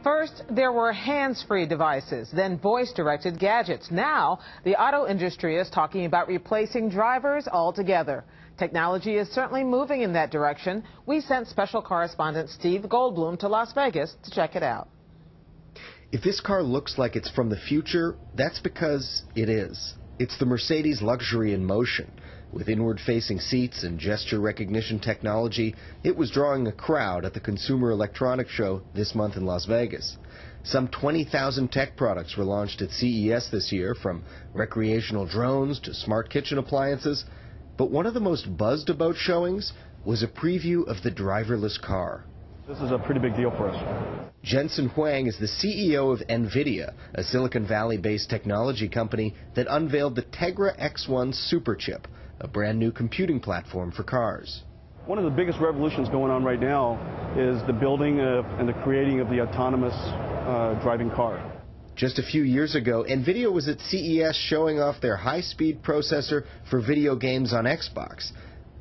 First, there were hands-free devices, then voice-directed gadgets. Now, the auto industry is talking about replacing drivers altogether. Technology is certainly moving in that direction. We sent special correspondent Steve Goldblum to Las Vegas to check it out. If this car looks like it's from the future, that's because it is. It's the Mercedes luxury in motion. With inward-facing seats and gesture recognition technology, it was drawing a crowd at the Consumer Electronics Show this month in Las Vegas. Some 20,000 tech products were launched at CES this year, from recreational drones to smart kitchen appliances. But one of the most buzzed-about showings was a preview of the driverless car. This is a pretty big deal for us. Jensen Huang is the CEO of NVIDIA, a Silicon Valley-based technology company that unveiled the Tegra X1 superchip, a brand new computing platform for cars. One of the biggest revolutions going on right now is the building of and the creating of the autonomous driving car. Just a few years ago, NVIDIA was at CES showing off their high-speed processor for video games on Xbox.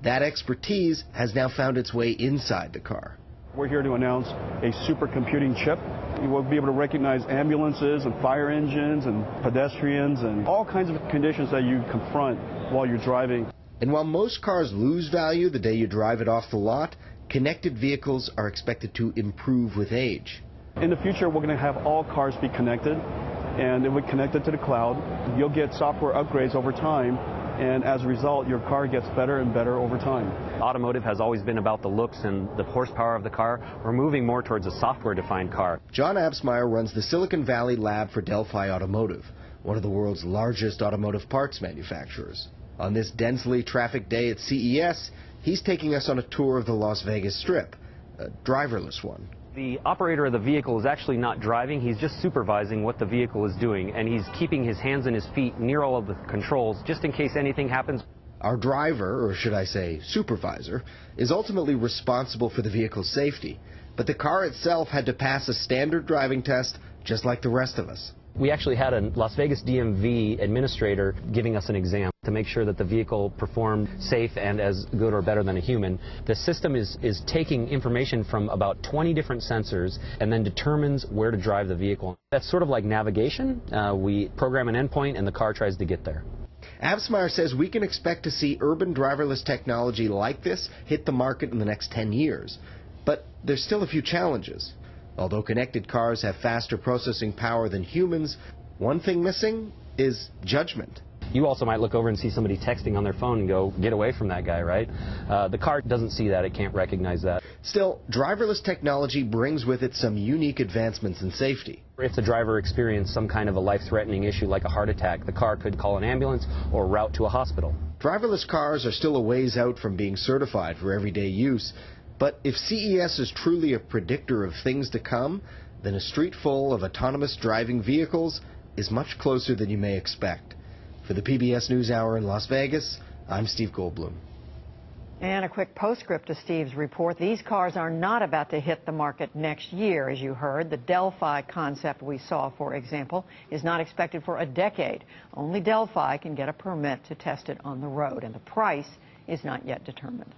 That expertise has now found its way inside the car. We're here to announce a supercomputing chip. You will be able to recognize ambulances and fire engines and pedestrians and all kinds of conditions that you confront while you're driving. And while most cars lose value the day you drive it off the lot, connected vehicles are expected to improve with age. In the future, we're going to have all cars be connected, and it will be connected to the cloud. You'll get software upgrades over time, and as a result, your car gets better and better over time. Automotive has always been about the looks and the horsepower of the car. We're moving more towards a software-defined car. John Absmeyer runs the Silicon Valley lab for Delphi Automotive, one of the world's largest automotive parts manufacturers. On this densely trafficked day at CES, he's taking us on a tour of the Las Vegas Strip, a driverless one. The operator of the vehicle is actually not driving, he's just supervising what the vehicle is doing, and he's keeping his hands and his feet near all of the controls just in case anything happens. Our driver, or should I say supervisor, is ultimately responsible for the vehicle's safety, but the car itself had to pass a standard driving test just like the rest of us. We actually had a Las Vegas DMV administrator giving us an exam to make sure that the vehicle performed safe and as good or better than a human. The system is taking information from about 20 different sensors and then determines where to drive the vehicle. That's sort of like navigation. We program an endpoint and the car tries to get there. Absmeyer says we can expect to see urban driverless technology like this hit the market in the next 10 years. But there's still a few challenges. Although connected cars have faster processing power than humans, one thing missing is judgment. You also might look over and see somebody texting on their phone and go, get away from that guy, right? The car doesn't see that, it can't recognize that. Still, driverless technology brings with it some unique advancements in safety. If the driver experienced some kind of a life-threatening issue like a heart attack, the car could call an ambulance or route to a hospital. Driverless cars are still a ways out from being certified for everyday use. But if CES is truly a predictor of things to come, then a street full of autonomous driving vehicles is much closer than you may expect. For the PBS NewsHour in Las Vegas, I'm Steve Goldblum. And a quick postscript to Steve's report. These cars are not about to hit the market next year, as you heard. The Delphi concept we saw, for example, is not expected for a decade. Only Delphi can get a permit to test it on the road, and the price is not yet determined.